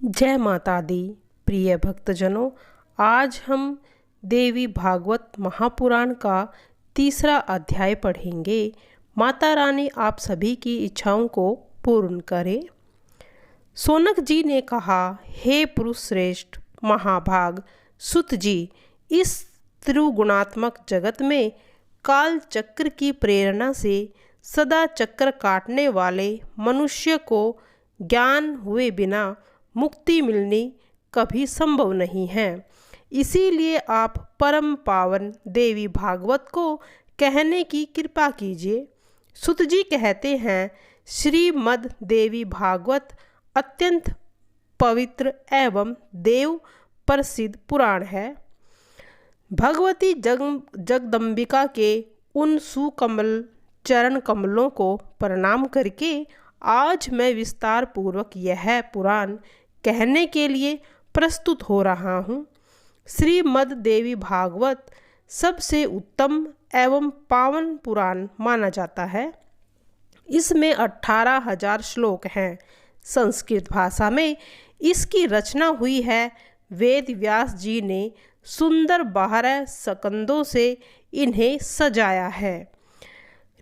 जय माता दी। प्रिय भक्तजनों, आज हम देवी भागवत महापुराण का तीसरा अध्याय पढ़ेंगे। माता रानी आप सभी की इच्छाओं को पूर्ण करे। सोनक जी ने कहा, हे पुरुष श्रेष्ठ महाभाग सुत जी, इस त्रिगुणात्मक जगत में काल चक्र की प्रेरणा से सदा चक्र काटने वाले मनुष्य को ज्ञान हुए बिना मुक्ति मिलनी कभी संभव नहीं है। इसीलिए आप परम पावन देवी भागवत को कहने की कृपा कीजिए। सुत जी कहते हैं, श्रीमद् देवी भागवत अत्यंत पवित्र एवं देव प्रसिद्ध पुराण है। भगवती जगदम्बिका के उन सुकमल चरण कमलों को प्रणाम करके आज मैं विस्तार पूर्वक यह पुराण कहने के लिए प्रस्तुत हो रहा हूँ। श्रीमद् देवी भागवत सबसे उत्तम एवं पावन पुराण माना जाता है। इसमें 18,000 श्लोक हैं। संस्कृत भाषा में इसकी रचना हुई है। वेद व्यास जी ने सुंदर 12 स्कंदों से इन्हें सजाया है।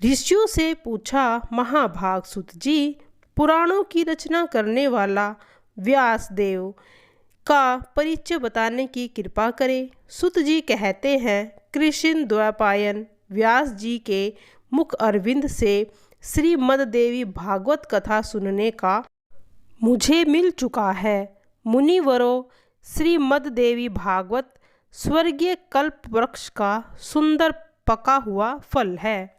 ऋषियों से पूछा, महाभाग सुत जी, पुराणों की रचना करने वाला व्यास देव का परिचय बताने की कृपा करें। सुत जी कहते हैं, कृष्ण द्वैपायन व्यास जी के मुख अरविंद से श्रीमद् देवी भागवत कथा सुनने का मुझे मिल चुका है। मुनिवरों, श्रीमद् देवी भागवत स्वर्गीय कल्प वृक्ष का सुंदर पका हुआ फल है।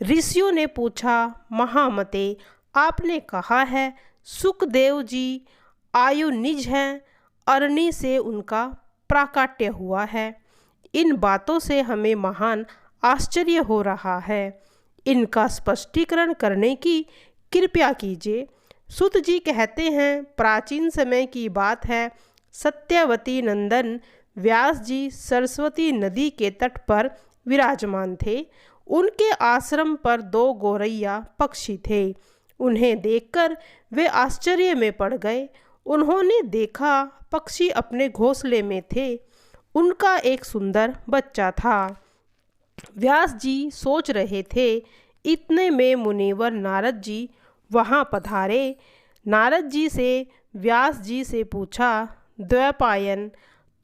ऋषियों ने पूछा, महामते, आपने कहा है सुखदेव जी आयु निज हैं, अरणी से उनका प्राकट्य हुआ है। इन बातों से हमें महान आश्चर्य हो रहा है। इनका स्पष्टीकरण करने की कृपया कीजिए। सुत जी कहते हैं, प्राचीन समय की बात है। सत्यवती नंदन व्यास जी सरस्वती नदी के तट पर विराजमान थे। उनके आश्रम पर 2 गोरैया पक्षी थे। उन्हें देखकर वे आश्चर्य में पड़ गए। उन्होंने देखा पक्षी अपने घोंसले में थे। उनका एक सुंदर बच्चा था। व्यास जी सोच रहे थे। इतने में मुनिवर नारद जी वहाँ पधारे। नारद जी से व्यास जी से पूछा, द्वैपायन,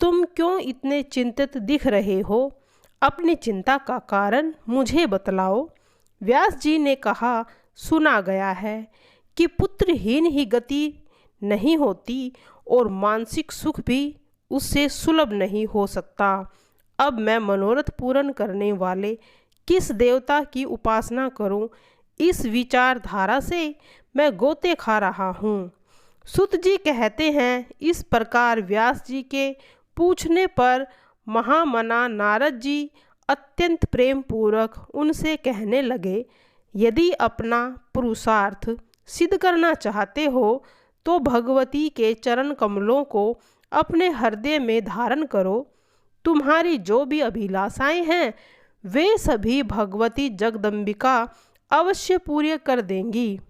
तुम क्यों इतने चिंतित दिख रहे हो? अपनी चिंता का कारण मुझे बतलाओ। व्यास जी ने कहा, सुना गया है कि पुत्रहीन ही गति नहीं होती और मानसिक सुख भी उससे सुलभ नहीं हो सकता। अब मैं मनोरथ पूर्ण करने वाले किस देवता की उपासना करूं? इस विचारधारा से मैं गोते खा रहा हूं। सुत जी कहते हैं, इस प्रकार व्यास जी के पूछने पर महामना नारद जी अत्यंत प्रेम पूर्वक उनसे कहने लगे, यदि अपना पुरुषार्थ सिद्ध करना चाहते हो तो भगवती के चरण कमलों को अपने हृदय में धारण करो। तुम्हारी जो भी अभिलाषाएं हैं वे सभी भगवती जगदम्बिका अवश्य पूरी कर देंगी।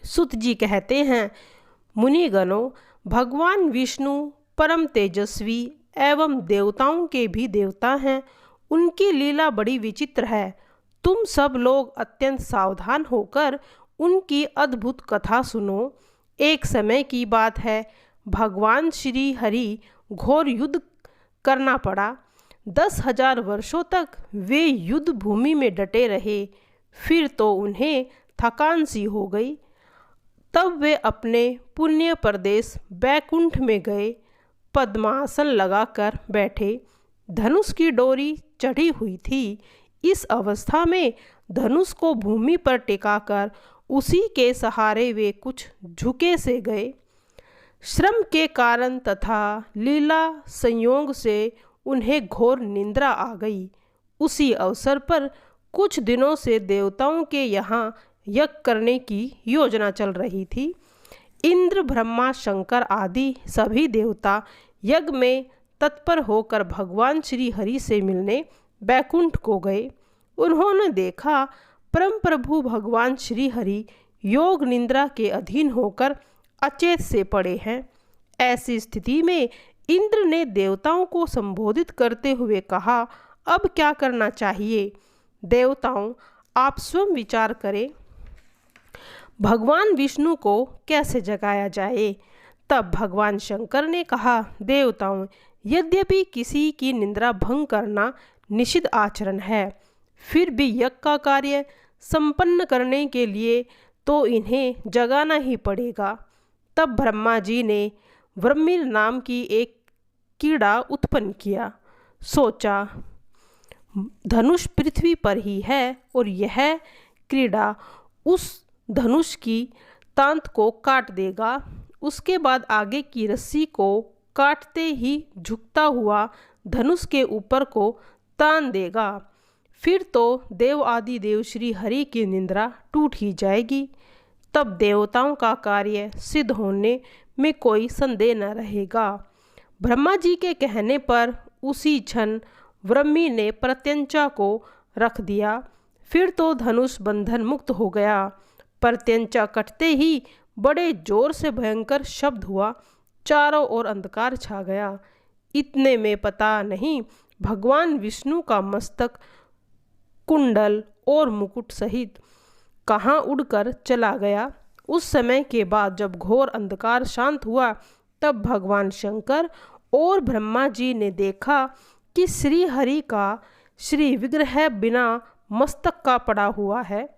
सुत जी कहते हैं, मुनिगणों, भगवान विष्णु परम तेजस्वी एवं देवताओं के भी देवता हैं। उनकी लीला बड़ी विचित्र है। तुम सब लोग अत्यंत सावधान होकर उनकी अद्भुत कथा सुनो। एक समय की बात है, भगवान श्री हरि घोर युद्ध करना पड़ा। 10,000 वर्षों तक वे युद्ध भूमि में डटे रहे। फिर तो उन्हें थकान सी हो गई। तब वे अपने पुण्य प्रदेश बैकुंठ में गए। पद्मासन लगाकर बैठे। धनुष की डोरी चढ़ी हुई थी। इस अवस्था में धनुष को भूमि पर टिकाकर उसी के सहारे वे कुछ झुके से गए। श्रम के कारण तथा लीला संयोग से उन्हें घोर निद्रा आ गई। उसी अवसर पर कुछ दिनों से देवताओं के यहाँ यज्ञ करने की योजना चल रही थी। इंद्र, ब्रह्मा, शंकर आदि सभी देवता यज्ञ में तत्पर होकर भगवान श्री हरि से मिलने बैकुंठ को गए। उन्होंने देखा परम प्रभु भगवान श्री हरि योग निद्रा के अधीन होकर अचेत से पड़े हैं। ऐसी स्थिति में इंद्र ने देवताओं को संबोधित करते हुए कहा, अब क्या करना चाहिए? देवताओं, आप स्वयं विचार करें, भगवान विष्णु को कैसे जगाया जाए? तब भगवान शंकर ने कहा, देवताओं, यद्यपि किसी की निंद्रा भंग करना निषिद्ध आचरण है, फिर भी यज्ञ का कार्य संपन्न करने के लिए तो इन्हें जगाना ही पड़ेगा। तब ब्रह्मा जी ने व्रमिल नाम की एक कीड़ा उत्पन्न किया। सोचा, धनुष पृथ्वी पर ही है और यह कीड़ा उस धनुष की तांत को काट देगा। उसके बाद आगे की रस्सी को काटते ही झुकता हुआ धनुष के ऊपर को तान देगा। फिर तो देव आदि देव श्री हरि की निंद्रा टूट ही जाएगी। तब देवताओं का कार्य सिद्ध होने में कोई संदेह न रहेगा। ब्रह्मा जी के कहने पर उसी क्षण व्रमी ने प्रत्यंचा को रख दिया। फिर तो धनुष बंधन मुक्त हो गया। प्रत्यंचा कटते ही बड़े जोर से भयंकर शब्द हुआ। चारों ओर अंधकार छा गया। इतने में पता नहीं भगवान विष्णु का मस्तक कुंडल और मुकुट सहित कहाँ उड़कर चला गया। उस समय के बाद जब घोर अंधकार शांत हुआ, तब भगवान शंकर और ब्रह्मा जी ने देखा कि श्री हरि का श्री विग्रह बिना मस्तक का पड़ा हुआ है।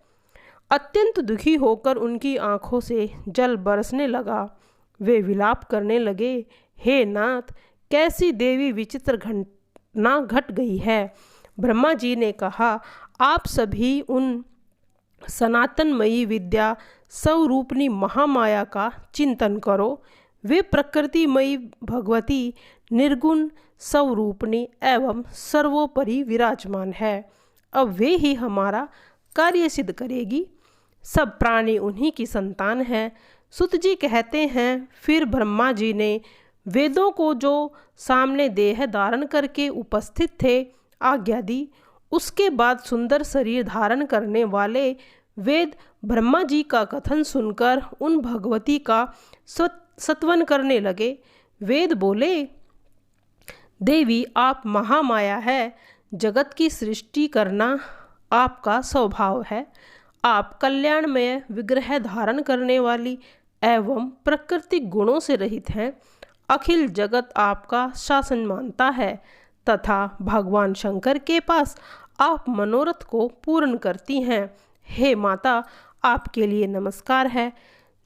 अत्यंत दुखी होकर उनकी आंखों से जल बरसने लगा। वे विलाप करने लगे, हे नाथ, कैसी देवी विचित्र घटना घट गई है। ब्रह्मा जी ने कहा, आप सभी उन सनातनमयी विद्या स्वरूपनी महामाया का चिंतन करो। वे प्रकृतिमयी भगवती निर्गुण स्वरूपनी एवं सर्वोपरि विराजमान है। अब वे ही हमारा कार्य सिद्ध करेगी। सब प्राणी उन्हीं की संतान है। सुत जी कहते हैं, फिर ब्रह्मा जी ने वेदों को जो सामने देह धारण करके उपस्थित थे आज्ञा दी। उसके बाद सुंदर शरीर धारण करने वाले वेद ब्रह्मा जी का कथन सुनकर उन भगवती का सत्वन करने लगे। वेद बोले, देवी, आप महामाया है। जगत की सृष्टि करना आपका स्वभाव है। आप कल्याणमय विग्रह धारण करने वाली एवं प्राकृतिक गुणों से रहित हैं। अखिल जगत आपका शासन मानता है तथा भगवान शंकर के पास आप मनोरथ को पूर्ण करती हैं। हे माता, आपके लिए नमस्कार है।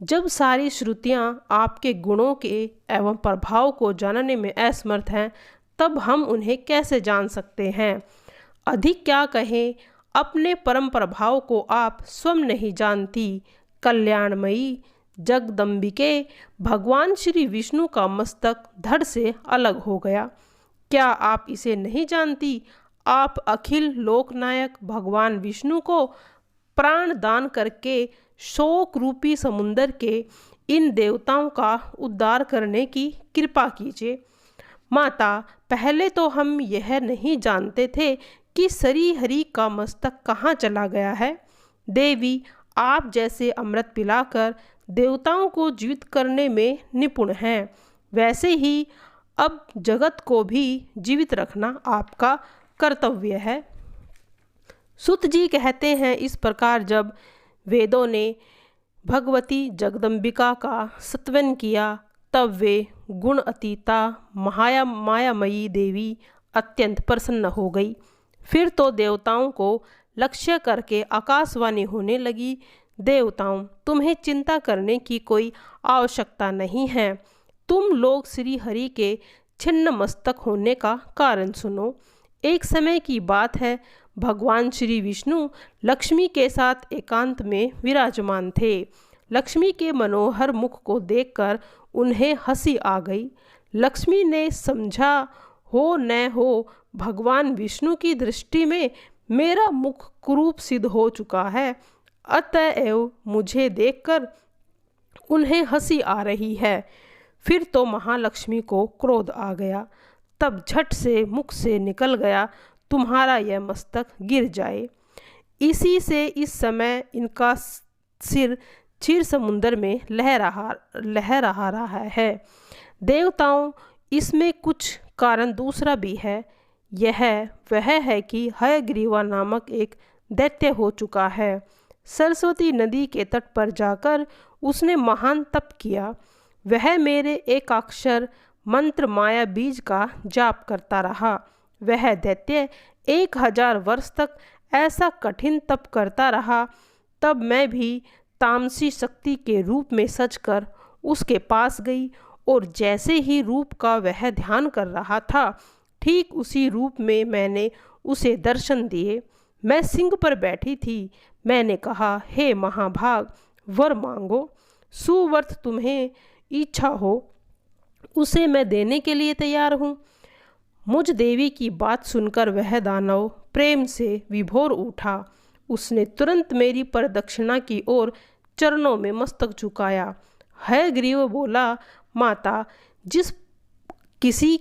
जब सारी श्रुतियाँ आपके गुणों के एवं प्रभाव को जानने में असमर्थ हैं, तब हम उन्हें कैसे जान सकते हैं? अधिक क्या कहें, अपने परम प्रभाव को आप स्वयं नहीं जानती। कल्याणमयी जगदम्बिके, भगवान श्री विष्णु का मस्तक धड़ से अलग हो गया। क्या आप इसे नहीं जानती? आप अखिल लोकनायक भगवान विष्णु को प्राण दान करके शोक रूपी समुंदर के इन देवताओं का उद्धार करने की कृपा कीजिए। माता, पहले तो हम यह नहीं जानते थे कि श्री हरि का मस्तक कहाँ चला गया है। देवी, आप जैसे अमृत पिलाकर देवताओं को जीवित करने में निपुण हैं, वैसे ही अब जगत को भी जीवित रखना आपका कर्तव्य है। सुत जी कहते हैं, इस प्रकार जब वेदों ने भगवती जगदम्बिका का सत्वन किया, तब वे गुण अतीता मायामयी देवी अत्यंत प्रसन्न हो गई। फिर तो देवताओं को लक्ष्य करके आकाशवाणी होने लगी, देवताओं, तुम्हें चिंता करने की कोई आवश्यकता नहीं है। तुम लोग श्री हरि के छिन्न मस्तक होने का कारण सुनो। एक समय की बात है, भगवान श्री विष्णु लक्ष्मी के साथ एकांत में विराजमान थे। लक्ष्मी के मनोहर मुख को देखकर उन्हें हंसी आ गई। लक्ष्मी ने समझा, हो न हो, भगवान विष्णु की दृष्टि में मेरा मुख कुरूप सिद्ध हो चुका है, अतएव मुझे देखकर उन्हें हंसी आ रही है। फिर तो महालक्ष्मी को क्रोध आ गया। तब झट से मुख से निकल गया, तुम्हारा यह मस्तक गिर जाए। इसी से इस समय इनका सिर क्षीर समुंदर में लहरा रहा है। देवताओं, इसमें कुछ कारण दूसरा भी है। यह वह है कि हयग्रीवा नामक एक दैत्य हो चुका है। सरस्वती नदी के तट पर जाकर उसने महान तप किया। वह मेरे एकाक्षर मंत्र माया बीज का जाप करता रहा। वह दैत्य 1000 वर्ष तक ऐसा कठिन तप करता रहा। तब मैं भी तामसी शक्ति के रूप में सजकर उसके पास गई और जैसे ही रूप का वह ध्यान कर रहा था, ठीक उसी रूप में मैंने उसे दर्शन दिए। मैं सिंह पर बैठी थी। मैंने कहा, हे महाभाग, वर मांगो। सुवर्थ तुम्हें इच्छा हो उसे मैं देने के लिए तैयार हूँ। मुझ देवी की बात सुनकर वह दानव प्रेम से विभोर उठा। उसने तुरंत मेरी प्रदक्षिणा की और चरणों में मस्तक झुकाया। हयग्रीव बोला, माता, जिस किसी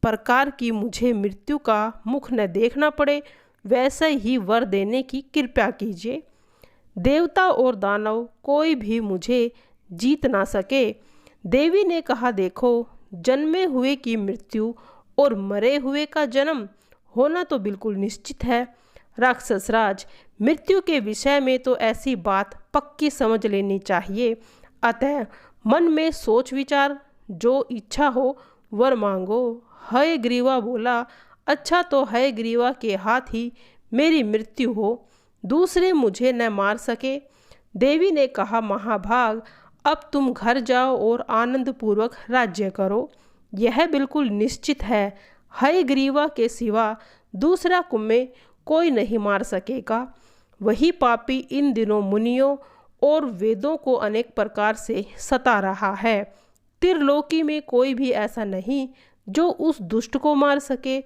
प्रकार की मुझे मृत्यु का मुख न देखना पड़े, वैसे ही वर देने की कृपा कीजिए। देवता और दानव कोई भी मुझे जीत ना सके। देवी ने कहा, देखो, जन्मे हुए की मृत्यु और मरे हुए का जन्म होना तो बिल्कुल निश्चित है। राक्षस राज, मृत्यु के विषय में तो ऐसी बात पक्की समझ लेनी चाहिए। अतः मन में सोच विचार, जो इच्छा हो वर मांगो। हयग्रीवा बोला, अच्छा तो हयग्रीवा के हाथ ही मेरी मृत्यु हो, दूसरे मुझे न मार सके। देवी ने कहा, महाभाग, अब तुम घर जाओ और आनंद पूर्वक राज्य करो। यह बिल्कुल निश्चित है, हयग्रीवा के सिवा दूसरा तुम्हें कोई नहीं मार सकेगा। वही पापी इन दिनों मुनियों और वेदों को अनेक प्रकार से सता रहा है। त्रिलोकी में कोई भी ऐसा नहीं जो उस दुष्ट को मार सके।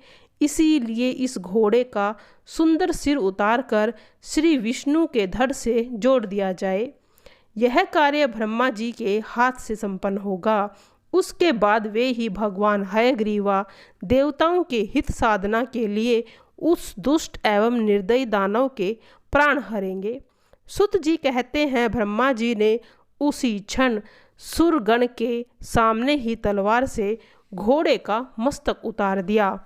इसीलिए इस घोड़े का सुंदर सिर उतार कर श्री विष्णु के धड़ से जोड़ दिया जाए। यह कार्य ब्रह्मा जी के हाथ से संपन्न होगा। उसके बाद वे ही भगवान हयग्रीवा देवताओं के हित साधना के लिए उस दुष्ट एवं निर्दयी दानव के प्राण हरेंगे। सुत जी कहते हैं, ब्रह्मा जी ने उसी क्षण सुरगण के सामने ही तलवार से घोड़े का मस्तक उतार दिया।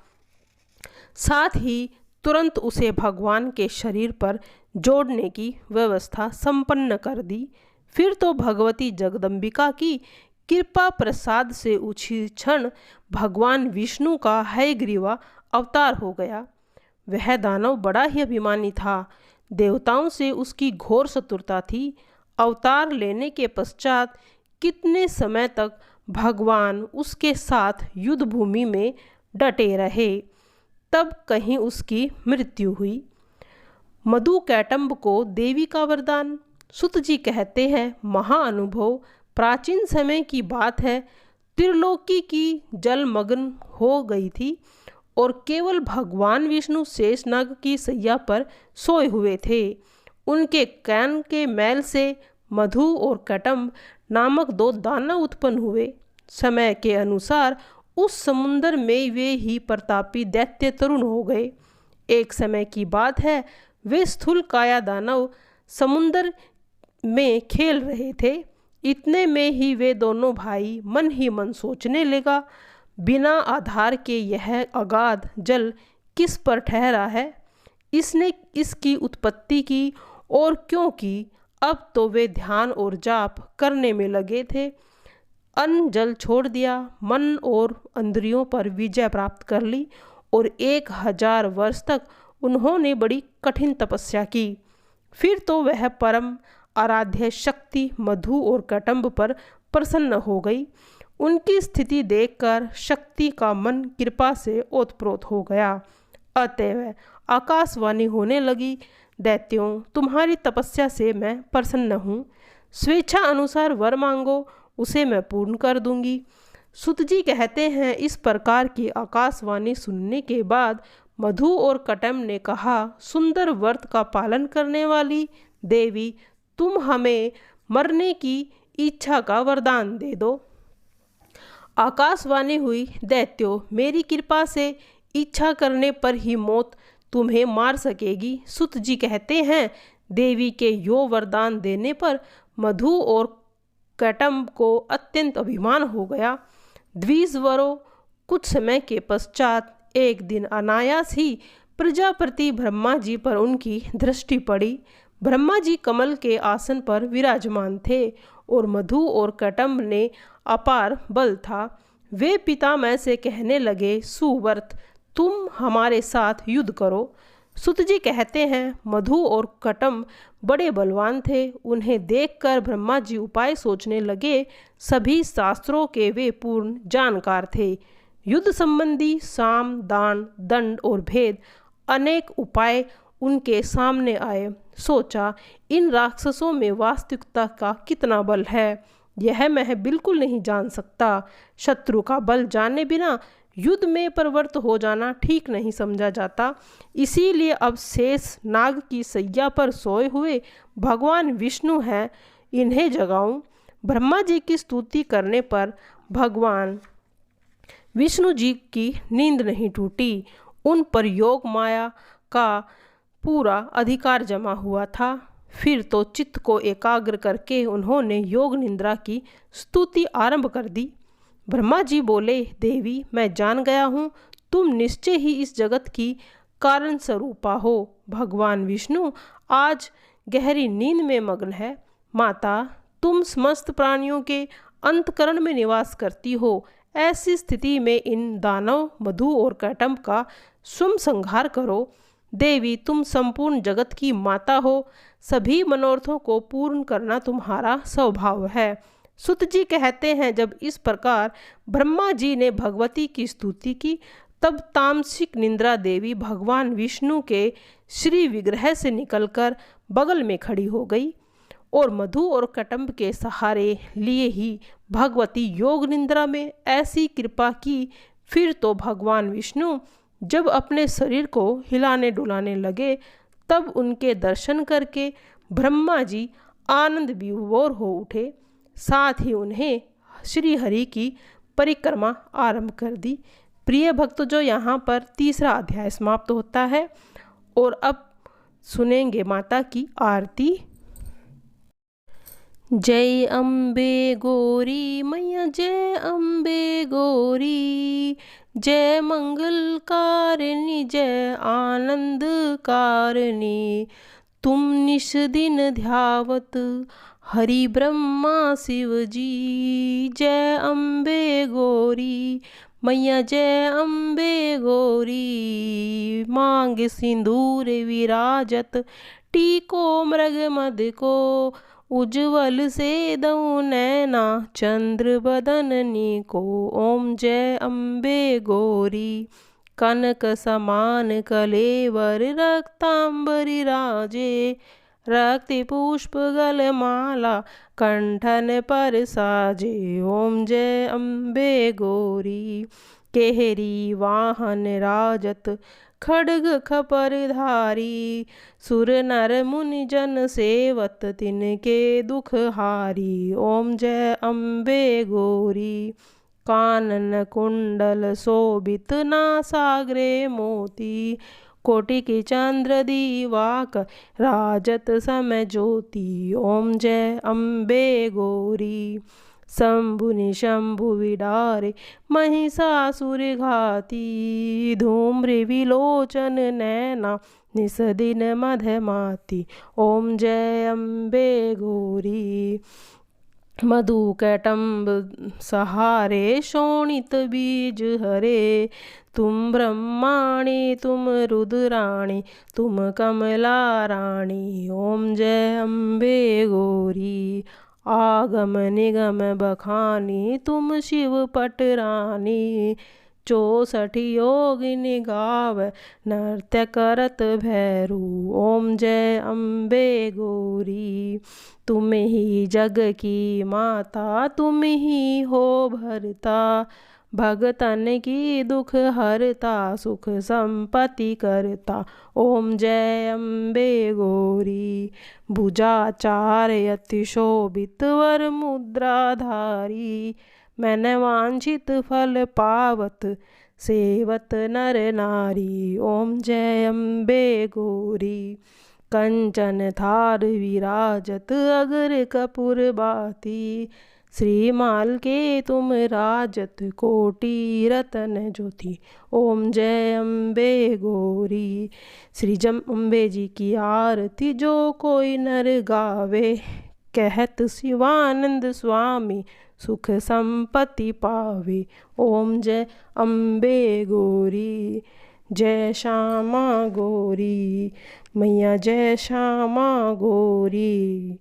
साथ ही तुरंत उसे भगवान के शरीर पर जोड़ने की व्यवस्था संपन्न कर दी। फिर तो भगवती जगदम्बिका की कृपा प्रसाद से उसी क्षण भगवान विष्णु का हयग्रीवा अवतार हो गया। वह दानव बड़ा ही अभिमानी था। देवताओं से उसकी घोर शत्रुता थी। अवतार लेने के पश्चात कितने समय तक भगवान उसके साथ युद्ध भूमि में डटे रहे। तब कहीं उसकी मृत्यु हुई। मधु कैटम्ब को देवी का वरदान। सुत जी कहते हैं, महाअनुभव, प्राचीन समय की बात है। त्रिलोकी की जलमग्न हो गई थी और केवल भगवान विष्णु शेषनाग की सैया पर सोए हुए थे। उनके कान के मैल से मधु और कैटम्ब नामक 2 दानव उत्पन्न हुए। समय के अनुसार उस समुद्र में वे ही प्रतापी दैत्य तरुण हो गए। एक समय की बात है, वे स्थूल काया दानव समुद्र में खेल रहे थे। इतने में ही वे दोनों भाई मन ही मन सोचने लगा, बिना आधार के यह अगाध जल किस पर ठहरा है? इसने इसकी उत्पत्ति की और क्यों की? अब तो वे ध्यान और जाप करने में लगे थे। अन्न जल छोड़ दिया, मन और इंद्रियों पर विजय प्राप्त कर ली और 1000 वर्ष तक उन्होंने बड़ी कठिन तपस्या की। फिर तो वह परम आराध्य शक्ति मधु और कैटम्ब पर प्रसन्न हो गई। उनकी स्थिति देखकर शक्ति का मन कृपा से ओतप्रोत हो गया। अतएव आकाशवाणी होने लगी, दैत्यों, तुम्हारी तपस्या से मैं प्रसन्न हूँ। स्वेच्छा अनुसार वर मांगो, उसे मैं पूर्ण कर दूंगी। सुत जी कहते हैं, इस प्रकार की आकाशवाणी सुनने के बाद मधु और कैटम्ब ने कहा, सुंदर व्रत का पालन करने वाली देवी, तुम हमें मरने की इच्छा का वरदान दे दो। आकाशवाणी हुई, दैत्यों, मेरी कृपा से इच्छा करने पर ही मौत तुम्हें मार सकेगी। सुत जी कहते हैं, देवी के यो वरदान देने पर मधु और कैटम्ब को अत्यंत अभिमान हो गया। द्विजवरों, कुछ समय के पश्चात एक दिन अनायास ही प्रजापति ब्रह्मा जी पर उनकी दृष्टि पड़ी। ब्रह्मा जी कमल के आसन पर विराजमान थे और मधु और कटम्ब ने अपार बल था। वे पितामह से कहने लगे, सुव्रत, तुम हमारे साथ युद्ध करो। सुत जी कहते हैं, मधु और कटम्ब बड़े बलवान थे। उन्हें देखकर ब्रह्मा जी उपाय सोचने लगे। सभी शास्त्रों के वे पूर्ण जानकार थे। युद्ध संबंधी साम, दान, दंड और भेद अनेक उपाय उनके सामने आए। सोचा, इन राक्षसों में वास्तविकता का कितना बल है, यह मैं बिल्कुल नहीं जान सकता। शत्रु का बल जाने बिना युद्ध में प्रवृत्त हो जाना ठीक नहीं समझा जाता। इसीलिए अब शेष नाग की सैया पर सोए हुए भगवान विष्णु हैं, इन्हें जगाऊं। ब्रह्मा जी की स्तुति करने पर भगवान विष्णु जी की नींद नहीं टूटी। उन पर योग माया का पूरा अधिकार जमा हुआ था। फिर तो चित्त को एकाग्र करके उन्होंने योग निद्रा की स्तुति आरंभ कर दी। ब्रह्मा जी बोले, देवी, मैं जान गया हूँ तुम निश्चय ही इस जगत की कारण स्वरूपा हो। भगवान विष्णु आज गहरी नींद में मग्न है। माता, तुम समस्त प्राणियों के अंतकरण में निवास करती हो। ऐसी स्थिति में इन दानव, मधु और कटम्ब का स्वयं संहार करो। देवी, तुम संपूर्ण जगत की माता हो। सभी मनोरथों को पूर्ण करना तुम्हारा स्वभाव है। सुत जी कहते हैं, जब इस प्रकार ब्रह्मा जी ने भगवती की स्तुति की, तब तामसिक निद्रा देवी भगवान विष्णु के श्री विग्रह से निकलकर बगल में खड़ी हो गई और मधु और कटम्ब के सहारे लिए ही भगवती योग निद्रा में ऐसी कृपा की। फिर तो भगवान विष्णु जब अपने शरीर को हिलाने डुलाने लगे, तब उनके दर्शन करके ब्रह्मा जी आनंद विभोर हो उठे। साथ ही उन्हें श्री हरि की परिक्रमा आरंभ कर दी। प्रिय भक्त, जो यहाँ पर तीसरा अध्याय समाप्त होता है। और अब सुनेंगे माता की आरती। जय अम्बे गौरी मैया, जय अम्बे गौरी, जय मंगल कारिणी, जय आनंद कारिणी। तुम निश दिन ध्यावत हरि ब्रह्मा शिव जी। जय अम्बे गौरी मैया, जय अम्बे गौरी। मांग सिंदूर विराजत, टीको मृग मद को। उज्ज्वल से दऊ नैना, चंद्र बदननी को। ओम जय अम्बे गौरी। कनक समान कलेवर, रक्तांबरी राजे। रक्ति पुष्प गलमाला, कंठन पर साजे। ओम जय अम्बे गौरी। केहरी वाहन राजत, खड्ग खपर धारी। सुर नर मुनि जन सेवत, तिनके दुख हारी। ओम जय अम्बे गौरी। कानन कुंडल शोभित, नासाग्रे मोती। कोटि की चंद्र दिवाकर, राजत समय ज्योति। ओम जय अम्बे गौरी। शंभु निशंभु विडारे, महिषासुर घाती। धूम्र विलोचन नैना, निस दिन मधमाती। ओम जय अम्बे गौरी। मधु कटम्ब सहारे, शोणित बीज हरे। तुम ब्रह्माणी, तुम रुद्राणी, तुम कमला रानी। ओम जय अम्बे गौरी। आगम निगम बखानी, तुम शिव पटरानी। 64 योगिनी गाव, नृत्य करत भैरू। ओम जय अम्बे गौरी। तुम ही जग की माता, तुम ही हो भरता। भगतन की दुख हरता, सुख संपत्ति करता। ओम जय अम्बे गौरी। भुजाचार अति शोभित, वर मुद्राधारी। मैंने वांछित फल पावत, सेवत नर नारी। ओम जय अम्बे गौरी। कंचन थार विराजत, अगर कपूर बाती। श्रीमाल के तुम राजत कोटि रतन ज्योति। ओम जय अम्बे गौरी। श्री जम अम्बे जी की आरती जो कोई नर गावे, कहत शिवानंद स्वामी सुख संपत्ति पावे। ओम जय अम्बे गौरी। जय श्यामा गौरी मैया, जय श्यामा गौरी।